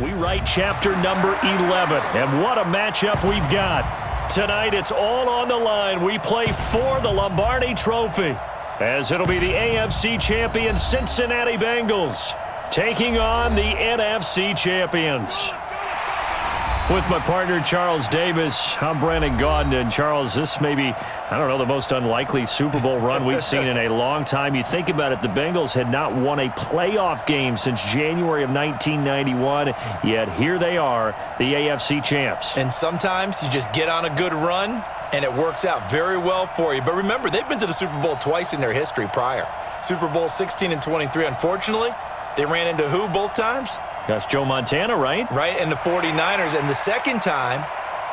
We write chapter number 11, and what a matchup we've got. Tonight, it's all on the line. We play for the Lombardi Trophy, as it'll be the AFC champion Cincinnati Bengals taking on the NFC champions. With my partner, Charles Davis, I'm Brandon Gaudin. And Charles, this may be, I don't know, the most unlikely Super Bowl run we've seen in a long time. You think about it, the Bengals had not won a playoff game since January of 1991, yet here they are, the AFC champs. And sometimes you just get on a good run, and it works out very well for you. But remember, they've been to the Super Bowl twice in their history prior. Super Bowl 16 and 23, unfortunately, they ran into who both times? That's Joe Montana, right? Right, and the 49ers. And the second time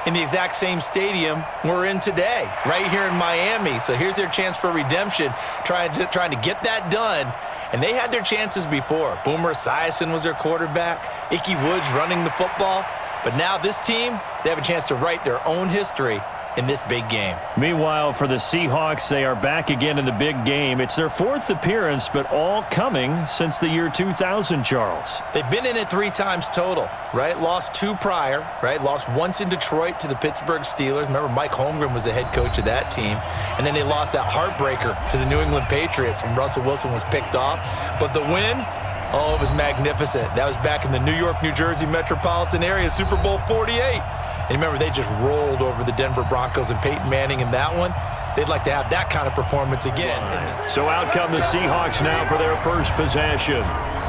in the exact same stadium we're in today, right here in Miami. So here's their chance for redemption, trying to get that done. And they had their chances before. Boomer Esiason was their quarterback. Ickey Woods running the football. But now this team, they have a chance to write their own history in this big game. Meanwhile, for the Seahawks, they are back again in the big game. It's their fourth appearance, but all coming since the year 2000, Charles. They've been in it 3 times total, right? Lost 2 prior, right? Lost once in Detroit to the Pittsburgh Steelers. Remember, Mike Holmgren was the head coach of that team. And then they lost that heartbreaker to the New England Patriots when Russell Wilson was picked off. But the win, oh, it was magnificent. That was back in the New York, New Jersey metropolitan area, Super Bowl 48. And remember, they just rolled over the Denver Broncos and Peyton Manning in that one. They'd like to have that kind of performance again. So out come the Seahawks now for their first possession.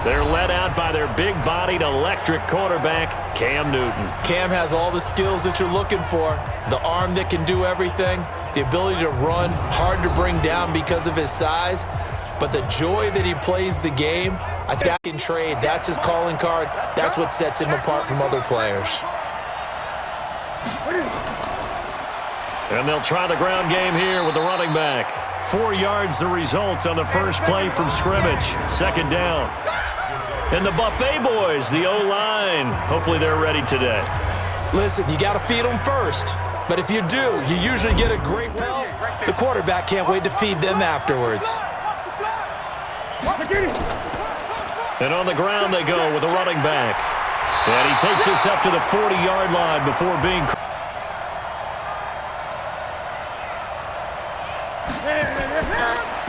They're led out by their big-bodied electric quarterback, Cam Newton. Cam has all the skills that you're looking for. The arm that can do everything. The ability to run, hard to bring down because of his size. But the joy that he plays the game, I think in trade, that's his calling card. That's what sets him apart from other players. And they'll try the ground game here with the running back. 4 yards the result on the first play from scrimmage. Second down. And the Buffet boys, the O-line. Hopefully they're ready today. Listen, you got to feed them first. But if you do, you usually get a great pelt. The quarterback can't wait to feed them afterwards. And on the ground they go with the running back. And he takes us up to the 40-yard line before being...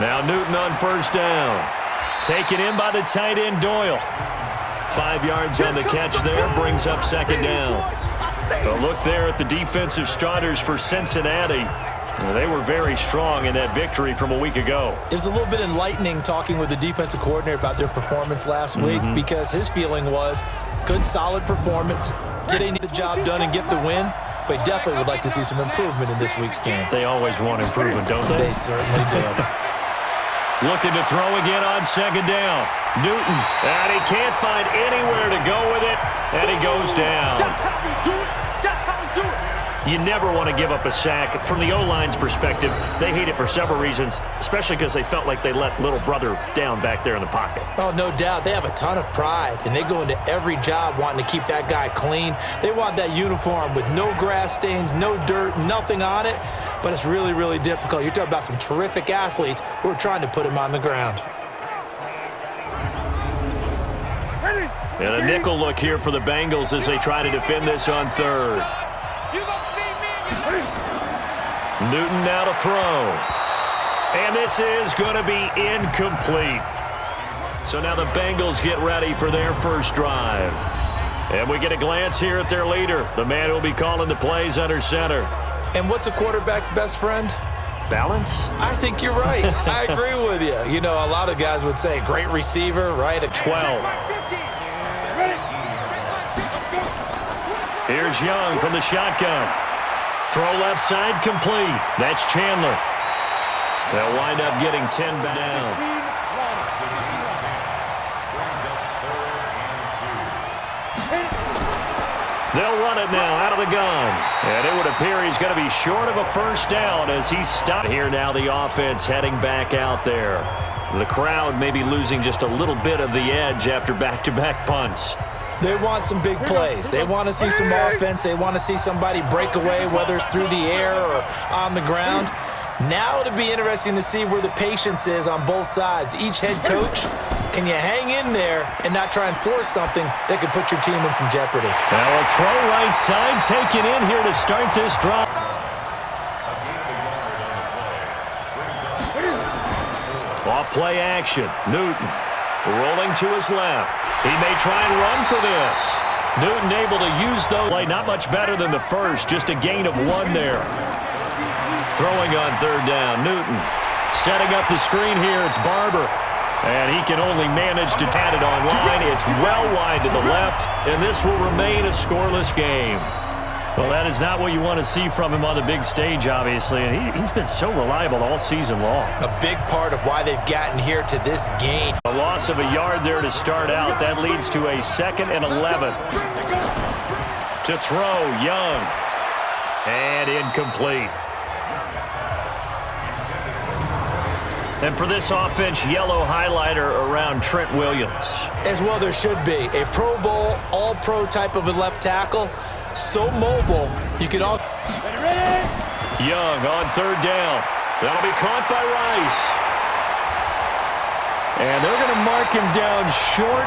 Now Newton on first down. Taken in by the tight end Doyle. 5 yards on the catch there, brings up second down. A look there at the defensive starters for Cincinnati. They were very strong in that victory from a week ago. It was a little bit enlightening talking with the defensive coordinator about their performance last week because his feeling was good, solid performance. Did they need the job done and get the win? But definitely would like to see some improvement in this week's game. They always want improvement, don't they? They certainly do. Looking to throw again on second down. Newton, and he can't find anywhere to go with it, and he goes down. You never want to give up a sack. From the O-line's perspective, they hate it for several reasons, especially because they felt like they let little brother down back there in the pocket. Oh, no doubt. They have a ton of pride, and they go into every job wanting to keep that guy clean. They want that uniform with no grass stains, no dirt, nothing on it. But it's really, really difficult. You're talking about some terrific athletes who are trying to put him on the ground. And a nickel look here for the Bengals as they try to defend this on third. Newton now to throw. And this is going to be incomplete. So now the Bengals get ready for their first drive. And we get a glance here at their leader, the man who will be calling the plays under center. And what's a quarterback's best friend? Balance? I think you're right. I agree with you. You know, a lot of guys would say great receiver, right? At 12. Here's Young from the shotgun. Throw left side complete. That's Chandler. They'll wind up getting 10 down. They'll run it now out of the gun. And it would appear he's going to be short of a first down as he's stopped. Here now the offense heading back out there. The crowd may be losing just a little bit of the edge after back-to-back punts. They want some big plays. They want to see some offense. They want to see somebody break away, whether it's through the air or on the ground. Now it'll be interesting to see where the patience is on both sides. Each head coach Can you hang in there and not try and force something that could put your team in some jeopardy? Now a throw right side taken in here to start this drive. Off play action. Newton rolling to his left. He may try and run for this. Newton able to use those. Play not much better than the first. Just a gain of 1 there. Throwing on third down. Newton setting up the screen here. It's Barber. And he can only manage to tat it on line. It's well wide to the left. And this will remain a scoreless game. Well, that is not what you want to see from him on the big stage, obviously. And he's been so reliable all season long. A big part of why they've gotten here to this game. A loss of a yard there to start out. That leads to a 2nd and 11. To throw, Young. And incomplete. And for this offense, yellow highlighter around Trent Williams. As well there should be. A Pro Bowl, all-pro type of a left tackle. So mobile, you can all... Young on third down. That'll be caught by Rice. And they're going to mark him down short.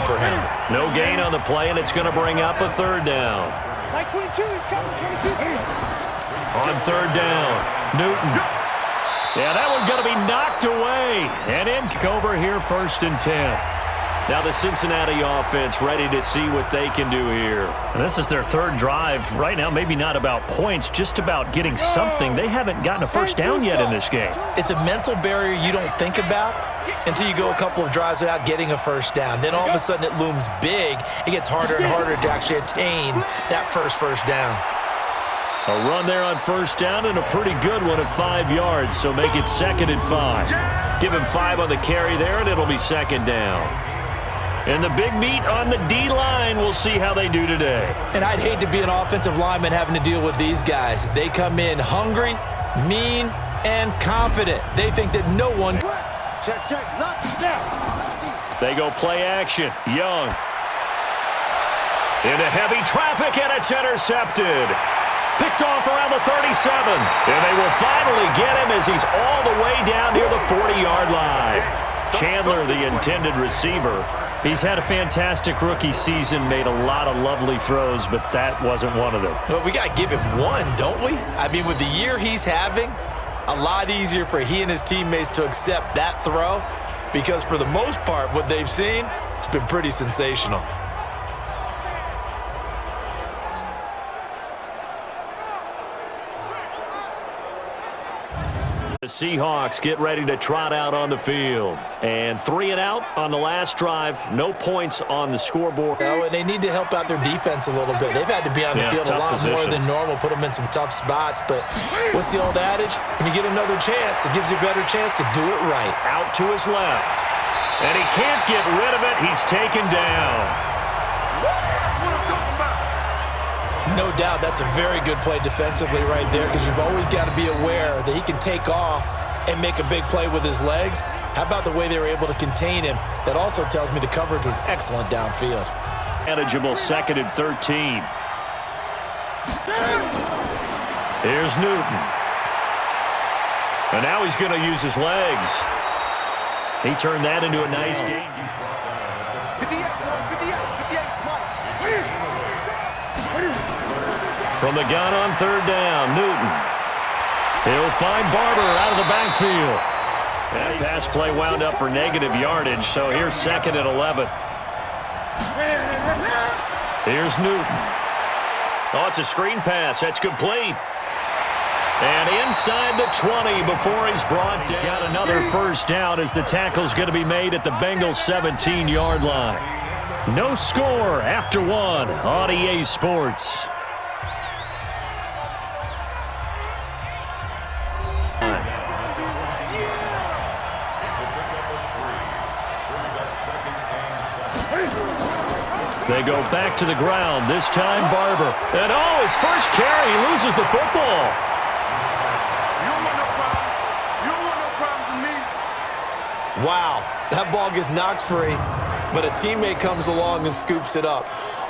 For him. No gain on the play, and it's going to bring up a third down. Like 22, he's coming, 22. On third down, Newton. Yeah, that one's going to be knocked away. And in over here, 1st and 10. Now the Cincinnati offense ready to see what they can do here. And this is their 3rd drive. Right now, maybe not about points, just about getting something. They haven't gotten a first down yet in this game. It's a mental barrier you don't think about until you go a couple of drives without getting a first down. Then all of a sudden it looms big. It gets harder and harder to actually attain that first down. A run there on first down and a pretty good one at 5 yards, so make it 2nd and 5. Give him 5 on the carry there, and it'll be 2nd down. And the big meat on the D-line, we'll see how they do today. And I'd hate to be an offensive lineman having to deal with these guys. They come in hungry, mean, and confident. They think that no one... Check, knock down. They go play action. Young. Into heavy traffic, and it's intercepted. Picked off around the 37. And they will finally get him as he's all the way down near the 40-yard line. Chandler, the intended receiver. He's had a fantastic rookie season, made a lot of lovely throws, but that wasn't one of them. Well, we got to give him one, don't we? I mean, with the year he's having, a lot easier for he and his teammates to accept that throw because for the most part, what they've seen, it's been pretty sensational. The Seahawks get ready to trot out on the field. And 3 and out on the last drive. No points on the scoreboard. And they need to help out their defense a little bit. They've had to be on the field a lot more than normal, put them in some tough spots. But what's the old adage? When you get another chance, it gives you a better chance to do it right. Out to his left. And he can't get rid of it. He's taken down. No doubt that's a very good play defensively right there because you've always got to be aware that he can take off and make a big play with his legs. How about the way they were able to contain him? That also tells me the coverage was excellent downfield. Manageable 2nd and 13. Here's Newton. And now he's going to use his legs. He turned that into a nice game. From the gun on third down, Newton. He'll find Barber out of the backfield. That pass play wound up for negative yardage, so here's 2nd and 11. Here's Newton. Oh, it's a screen pass. That's complete. And inside the 20 before he's brought down. He's got another first down as the tackle's going to be made at the Bengals' 17-yard line. No score after 1 on EA Sports. They go back to the ground, this time Barber. And oh, his first carry, he loses the football. You don't want no problem. You don't want no problem with me. Wow, that ball gets knocked free, but a teammate comes along and scoops it up.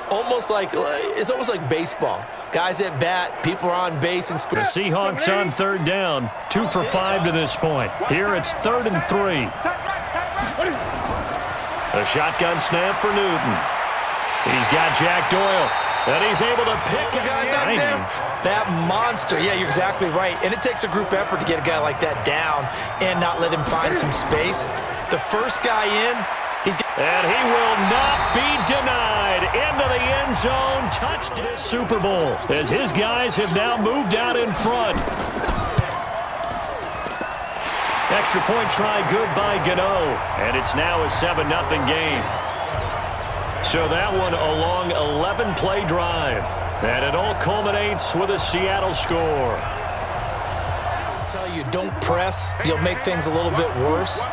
It's almost like baseball. Guys at bat, people are on base and scoop. The Seahawks on third down, 2 for 5 to this point. Here it's 3rd and 3. A shotgun snap for Newton. He's got Jack Doyle, and he's able to pick a guy back there. That monster. Yeah, you're exactly right. And it takes a group effort to get a guy like that down and not let him find some space. The first guy in, and he will not be denied. Into the end zone. Touchdown. Super Bowl as his guys have now moved out in front. Extra point try good by Gano. And it's now a 7-0 game. So that one a long 11-play drive. And it all culminates with a Seattle score. I tell you, don't press. You'll make things a little bit worse.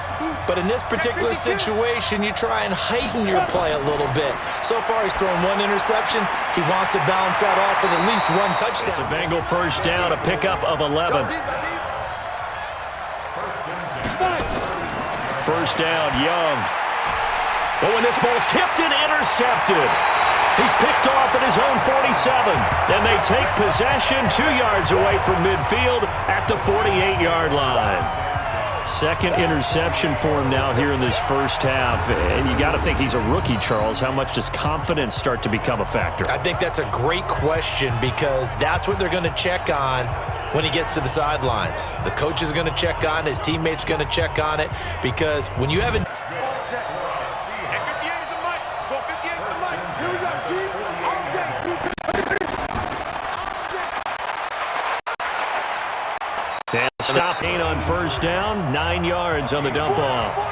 But in this particular situation, you try and heighten your play a little bit. So far, he's thrown one interception. He wants to bounce that off with at least one touchdown. It's a Bengal first down, a pickup of 11. First down, Young. Oh, and this ball's tipped and intercepted. He's picked off at his own 47. And they take possession 2 yards away from midfield at the 48-yard line. Second interception for him now here in this first half. And you got to think he's a rookie, Charles. How much does confidence start to become a factor? I think that's a great question because that's what they're going to check on when he gets to the sidelines. The coach is going to check on, his teammates are going to check on it because when you have a stop gain on first down, 9 yards on the dump-off.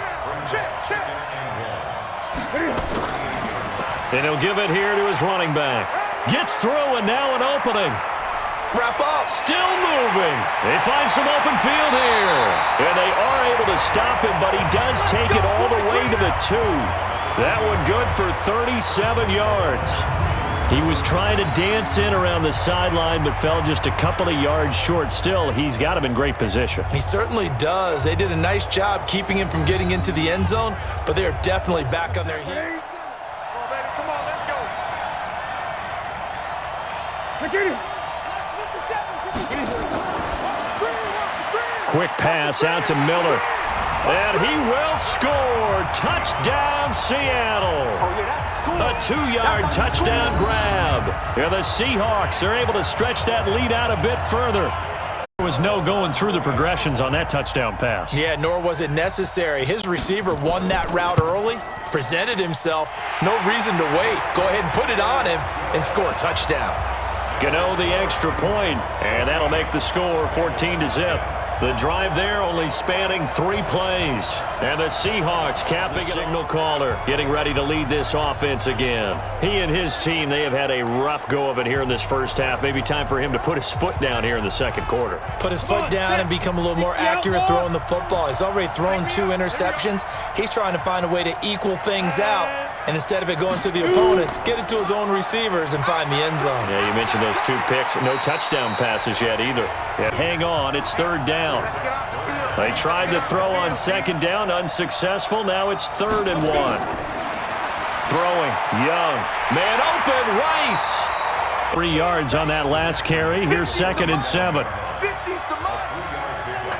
And he'll give it here to his running back. Gets through, and now an opening. Wrap up. Still moving. They find some open field here. And they are able to stop him, but he does take it all the way to the 2. That one good for 37 yards. He was trying to dance in around the sideline, but fell just a couple of yards short. Still, he's got him in great position. He certainly does. They did a nice job keeping him from getting into the end zone, but they are definitely back on their heels. Come on, let's go. Get it. Quick pass out to Miller. And he will score. Touchdown, Seattle. A 2-yard touchdown grab. And the Seahawks are able to stretch that lead out a bit further. There was no going through the progressions on that touchdown pass. Yeah, nor was it necessary. His receiver won that route early, presented himself. No reason to wait. Go ahead and put it on him and score a touchdown. Gano the extra point, and that'll make the score 14-0. The drive there only spanning 3 plays. And the Seahawks capping a signal caller, getting ready to lead this offense again. He and his team, they have had a rough go of it here in this first half. Maybe time for him to put his foot down here in the second quarter. Put his foot down and become a little more accurate throwing the football. He's already thrown 2 interceptions. He's trying to find a way to equal things out. And instead of it going to the opponents, get it to his own receivers and find the end zone. Yeah, you mentioned those 2 picks. No touchdown passes yet either. Yeah, hang on, it's third down. They tried to throw on second down, unsuccessful. Now it's 3rd and 1. Throwing, Young. Man open, Rice. 3 yards on that last carry. Here's 2nd and 7. I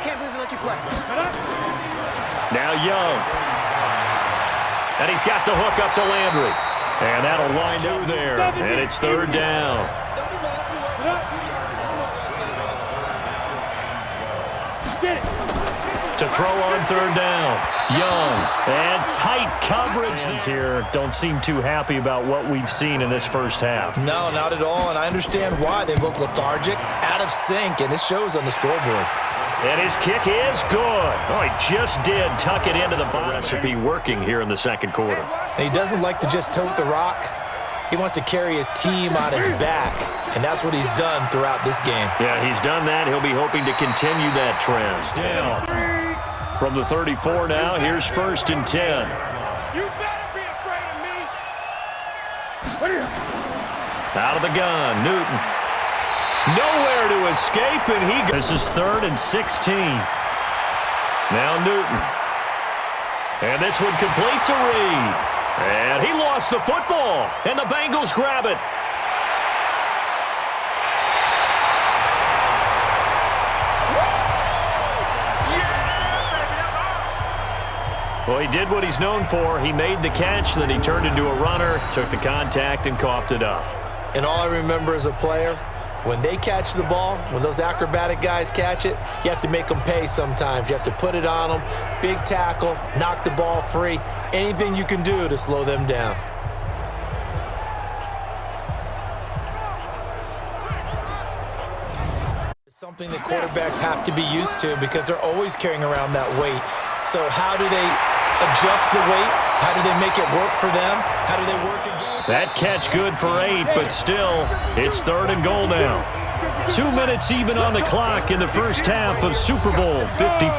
can't believe they let you play. Now Young. And he's got the hook up to Landry. And that'll wind up there. And it's 3rd down. To throw on 3rd down. Young. And tight coverage here. Don't seem too happy about what we've seen in this first half. No, not at all. And I understand why. They look lethargic, out of sync, and it shows on the scoreboard. And his kick is good. Oh, he just did tuck it into the recipe working here in the second quarter. And he doesn't like to just tote the rock. He wants to carry his team on his back, and that's what he's done throughout this game. Yeah, he's done that. He'll be hoping to continue that trend. Down. From the 34 now, here's 1st and 10. You better be afraid of me. Out of the gun, Newton. Nowhere to escape, and this is 3rd and 16. Now Newton. And this one complete to Reed. And he lost the football, and the Bengals grab it. Well, he did what he's known for. He made the catch, then he turned into a runner, took the contact, and coughed it up. And all I remember as a player, when they catch the ball, when those acrobatic guys catch it, you have to make them pay sometimes. You have to put it on them, big tackle, knock the ball free, anything you can do to slow them down. It's something that quarterbacks have to be used to because they're always carrying around that weight. So how do they adjust the weight? How do they make it work for them? How do they work again? That catch good for 8, but still, it's 3rd and goal now. 2 minutes even on the clock in the first half of Super Bowl 54.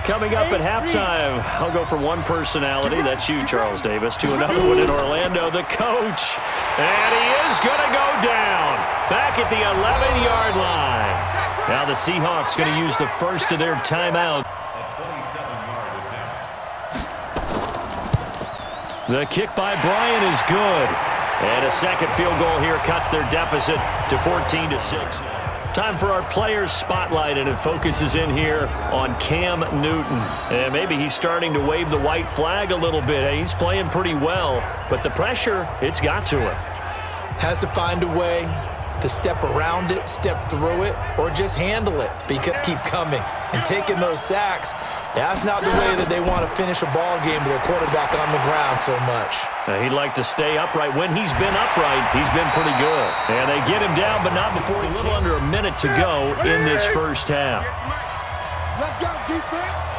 Coming up at halftime, I'll go from one personality, that's you, Charles Davis, to another one in Orlando, the coach. And he is going to go down, back at the 11-yard line. Now the Seahawks going to use the first of their timeout. The kick by Bryant is good. And a second field goal here cuts their deficit to 14-6. Time for our players' spotlight, and it focuses in here on Cam Newton. And maybe he's starting to wave the white flag a little bit. He's playing pretty well, but the pressure, it's got to him. Has to find a way to step around it, step through it, or just handle it. Because keep coming and taking those sacks. That's not the way that they want to finish a ball game with their quarterback on the ground so much. He'd like to stay upright. When he's been upright, he's been pretty good. And they get him down, but not before a little under a minute to go in this first half. Let's go, defense.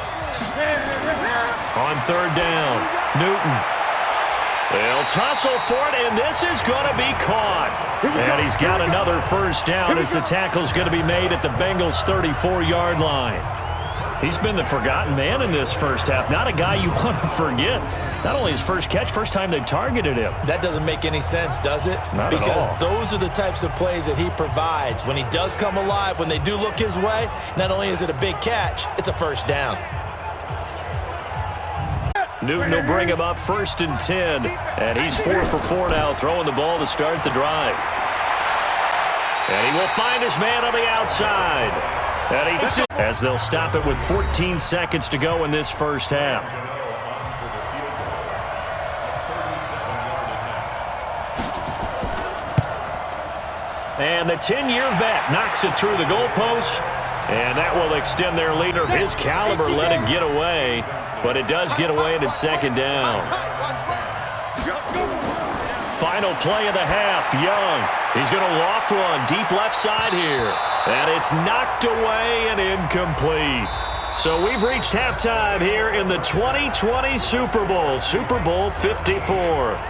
On 3rd down, Newton. They'll tussle for it, and this is going to be caught. And he's got another first down as the tackle's going to be made at the Bengals' 34-yard line. He's been the forgotten man in this first half. Not a guy you want to forget. Not only his first catch, first time they've targeted him. That doesn't make any sense, does it? Not because at all. Those are the types of plays that he provides. When he does come alive, when they do look his way, not only is it a big catch, it's a first down. Newton will bring him up 1st and 10. And he's 4 for 4 now, throwing the ball to start the drive. And he will find his man on the outside. And he hits it as they'll stop it with 14 seconds to go in this first half. And the 10-year vet knocks it through the goalpost. And that will extend their lead. Of his caliber let it get away. But it does get away and it's 2nd down. Final play of the half, Young. He's going to loft one deep left side here. And it's knocked away and incomplete. So we've reached halftime here in the 2020 Super Bowl, Super Bowl 54.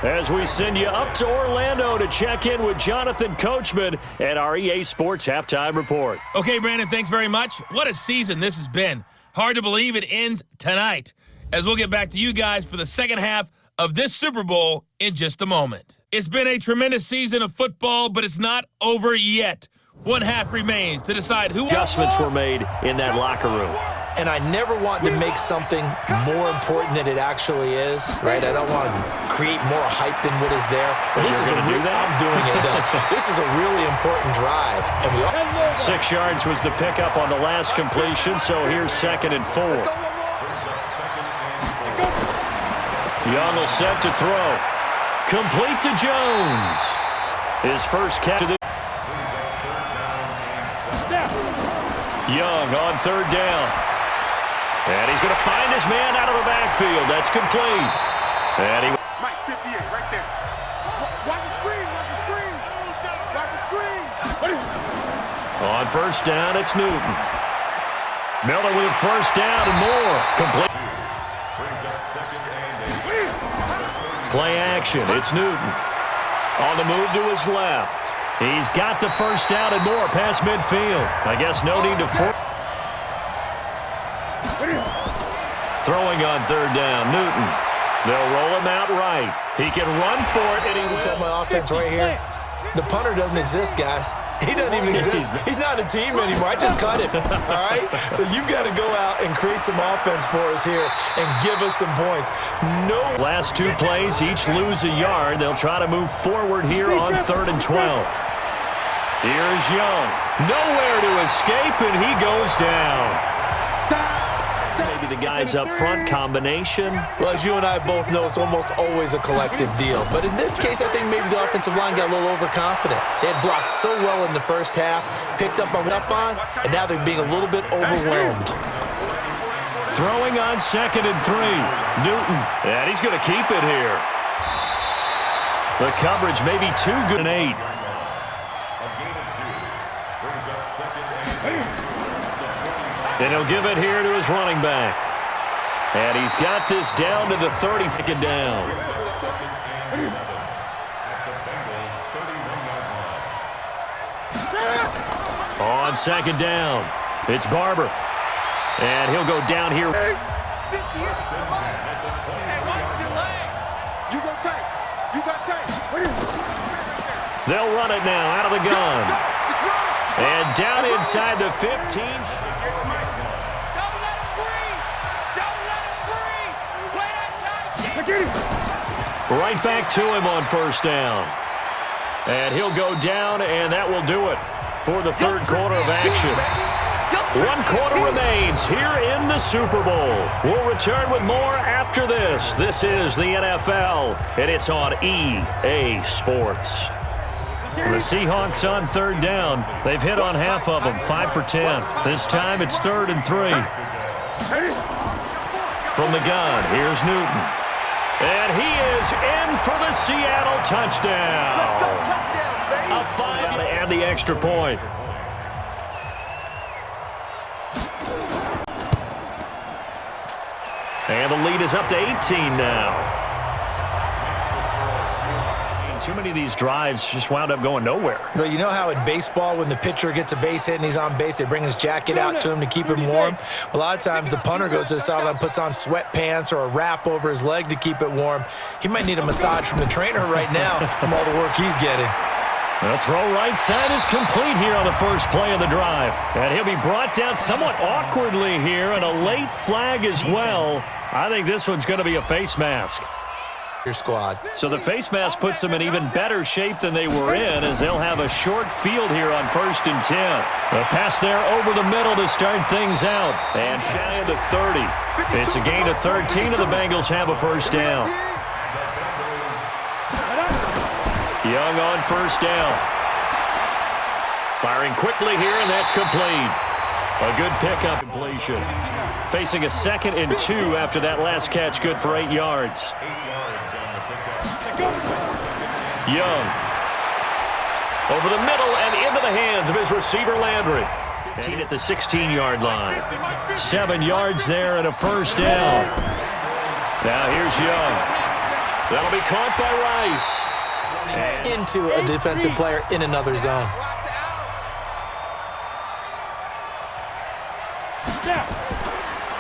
As we send you up to Orlando to check in with Jonathan Coachman at our EA Sports Halftime Report. Okay, Brandon, thanks very much. What a season this has been. Hard to believe it ends tonight, as we'll get back to you guys for the second half of this Super Bowl in just a moment. It's been a tremendous season of football, but it's not over yet. One half remains to decide who... Adjustments were made in that locker room. And I never want to make something more important than it actually is, right? I don't want to create more hype than what is there. But this is I'm doing it, though. This is a really important drive. And we all... 6 yards was the pickup on the last completion, so here's 2nd and 4. Young will set to throw. Complete to Jones. His first catch to the... Young on 3rd down. And he's going to find his man out of the backfield. That's complete. And he... Mike, 58, right there. Watch the screen, watch the screen. Watch the screen. On 1st down, it's Newton. Miller with a 1st down and more. Complete. Play action. It's Newton. On the move to his left. He's got the 1st down and more past midfield. I guess no need to... Throwing on 3rd down, Newton. They'll roll him out right. He can run for it, and he will. Tell my offense right here. The punter doesn't exist, guys. He doesn't even exist. He's not a team anymore. I just cut him, all right? So you've got to go out and create some offense for us here and give us some points. No. Last 2 plays, each lose a yard. They'll try to move forward here on 3rd and 12. Here's Young. Nowhere to escape, and he goes down. Stop. the guys up front, combination. Well, as you and I both know, it's almost always a collective deal. But in this case, I think maybe the offensive line got a little overconfident. They had blocked so well in the first half, picked up on, and now they're being a little bit overwhelmed. Throwing on 2nd and 3. Newton, and he's going to keep it here. The coverage may be too good. 8. And he'll give it here to his running back. And he's got this down to the 30. Second down. On 2nd down, it's Barber. And he'll go down here. You go tight. You got tight. They'll run it now out of the gun. And down inside the 15. Right back to him on 1st down. And he'll go down, and that will do it for the 3rd quarter of action. 1 quarter remains here in the Super Bowl. We'll return with more after this. This is the NFL, and it's on EA Sports. The Seahawks on 3rd down. They've hit on half of them, 5 for 10. This time it's 3rd and 3. From the gun, here's Newton. And he is in for the Seattle touchdown. A 5 and the extra point. And the lead is up to 18 now. Too many of these drives just wound up going nowhere. Well, you know how in baseball, when the pitcher gets a base hit and he's on base, they bring his jacket out to him to keep him warm? A lot of times the punter goes to the sideline, puts on sweatpants or a wrap over his leg to keep it warm. He might need a massage from the trainer right now from all the work he's getting. The throw right side is complete here on the first play of the drive. And he'll be brought down somewhat awkwardly here, and a late flag as well. I think this one's going to be a face mask. Your squad. So the face mask puts them in even better shape than they were in, as they'll have a short field here on 1st and 10. The pass there over the middle to start things out. And shy of the 30. It's a gain of 13, and the Bengals have a 1st down. Young on 1st down. Firing quickly here, and that's complete. A good pickup completion. Facing a 2nd and 2 after that last catch, good for 8 yards. Young. Over the middle and into the hands of his receiver, Landry. 15 at the 16-yard line. 7 yards there and a 1st down. Now here's Young. That'll be caught by Rice. Into a defensive player in another zone.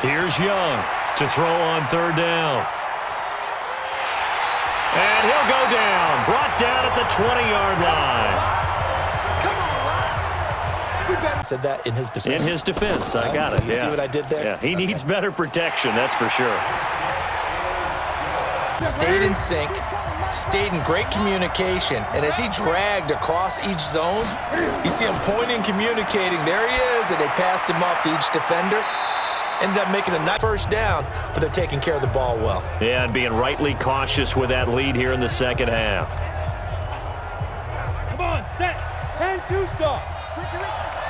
Here's Young to throw on 3rd down. And he'll go down. Brought down at the 20-yard line. Said that in his defense. In his defense, I got it. You see what I did there? Yeah, he needs better protection, that's for sure. Stayed in sync, stayed in great communication, and as he dragged across each zone, you see him pointing, communicating. There he is, and they passed him off to each defender. Ended up making a nice 1st down, but they're taking care of the ball well. Yeah, and being rightly cautious with that lead here in the 2nd half. Come on, set. 10-2 stop.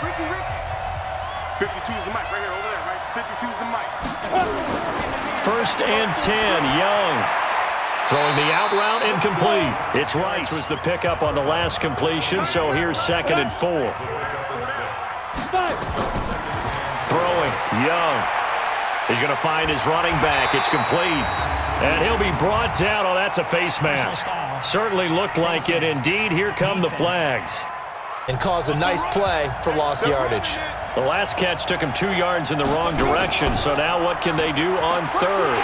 Ricky. 52's the mic right here, over there, right? 52's the mic. 1st and 10, Young. Throwing the out route incomplete. It's Rice was the pickup on the last completion, so here's 2nd and 4. Throwing, Young. He's going to find his running back. It's complete. And he'll be brought down. Oh, that's a face mask. Certainly looked like it. Indeed, here come the flags. And caused a nice play for lost yardage. The last catch took him 2 yards in the wrong direction, so now what can they do on 3rd?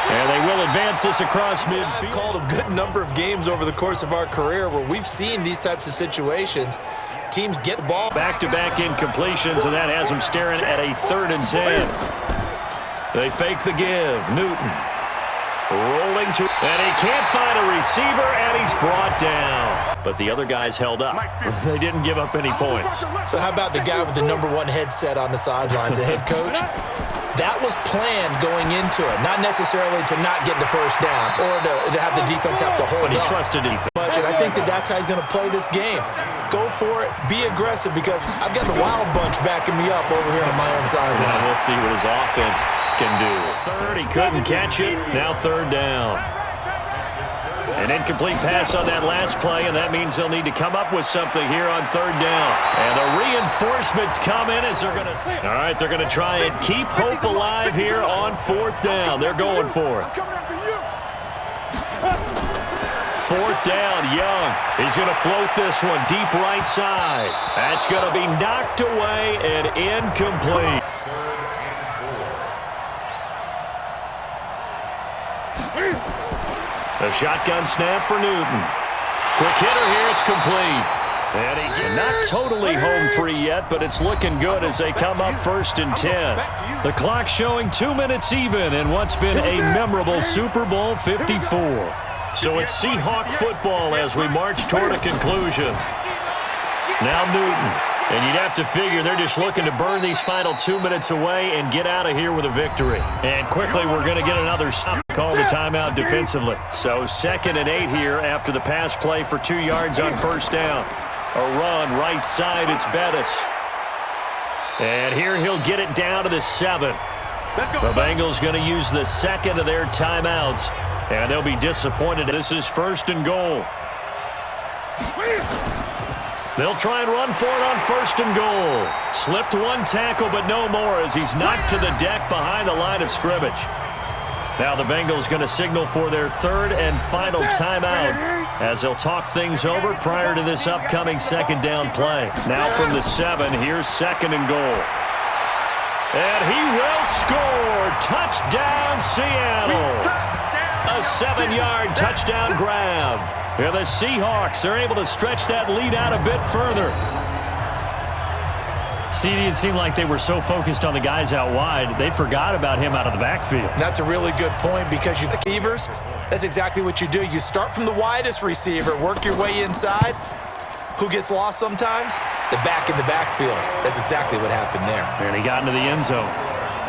And they will advance this across midfield. I've called a good number of games over the course of our career where we've seen these types of situations. Teams get the ball. Back-to-back incompletions, and that has them staring at a 3rd and 10. They fake the give. Newton rolling to, and he can't find a receiver, and he's brought down. But the other guys held up. They didn't give up any points. So how about the guy with the #1 headset on the sidelines, the head coach? that was planned going into it, not necessarily to not get the first down or to have the defense have to hold But he up. trusted defense. And I think that's how he's going to play this game. Go for it. Be aggressive, because I've got the Wild Bunch backing me up over here on my own sideline. And we'll see what his offense can do. Third, he couldn't catch it. Now third down. An incomplete pass on that last play, and that means they'll need to come up with something here on third down. And the reinforcements come in as they're going to... All right, they're going to try and keep hope alive here on fourth down. They're going for it. Fourth down, Young. He's going to float this one deep right side. That's going to be knocked away and incomplete. A shotgun snap for Newton. Quick hitter here, it's complete. And he gets not totally home free yet, but it's looking good as they come up 1st and 10. The clock showing 2 minutes even in what's been a memorable Super Bowl 54. So it's Seahawk football as we march toward a conclusion. Now Newton. And you'd have to figure they're just looking to burn these final 2 minutes away and get out of here with a victory. And quickly, we're going to get another stop. Call the timeout defensively. So 2nd and 8 here after the pass play for 2 yards on first down. A run right side, it's Bettis. And here he'll get it down to the 7. The Bengals going to use the 2nd of their timeouts. And they'll be disappointed. This is 1st and goal. They'll try and run for it on 1st and goal. Slipped one tackle, but no more as he's knocked to the deck behind the line of scrimmage. Now the Bengals going to signal for their 3rd and final timeout as they'll talk things over prior to this upcoming 2nd down play. Now from the 7, here's 2nd and goal. And he will score. Touchdown, Seattle. A 7-yard touchdown grab. And the Seahawks are able to stretch that lead out a bit further. CD, it seemed like they were so focused on the guys out wide, they forgot about him out of the backfield. That's a really good point, because you receivers, that's exactly what you do. You start from the widest receiver, work your way inside. Who gets lost sometimes? The back in the backfield. That's exactly what happened there. And he got into the end zone.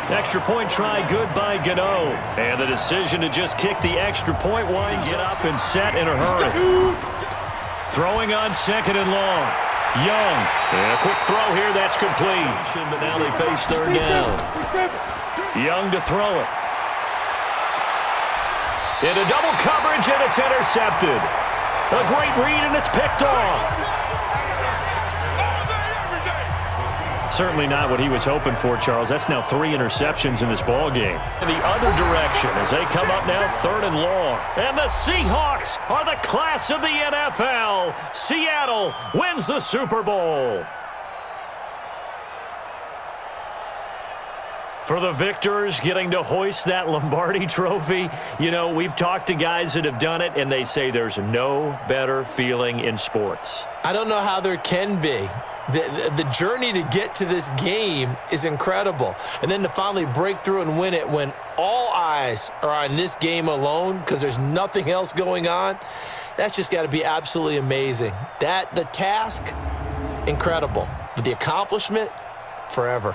Extra point try, good by Gano. And the decision to just kick the extra point winds it up and set in a hurry. Throwing on 2nd and long. Young. And a quick throw here, that's complete. But now they face 3rd down. Young to throw it. Into double coverage, and it's intercepted. A great read, and it's picked off. Certainly not what he was hoping for, Charles. That's now 3 interceptions in this ball game. In the other direction as they come up now 3rd and long. And the Seahawks are the class of the NFL. Seattle wins the Super Bowl. For the victors getting to hoist that Lombardi trophy, you know, we've talked to guys that have done it, and they say there's no better feeling in sports. I don't know how there can be. The journey to get to this game is incredible. And then to finally break through and win it when all eyes are on this game alone because there's nothing else going on, that's just got to be absolutely amazing. The task, incredible. But the accomplishment, forever.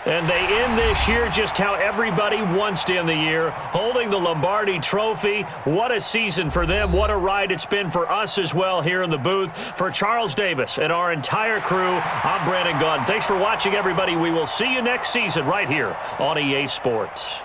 And they end this year just how everybody wants to end the year, holding the Lombardi trophy. What a season for them. What a ride it's been for us as well here in the booth. For Charles Davis and our entire crew, I'm Brandon Gunn. Thanks for watching, everybody. We will see you next season right here on EA Sports.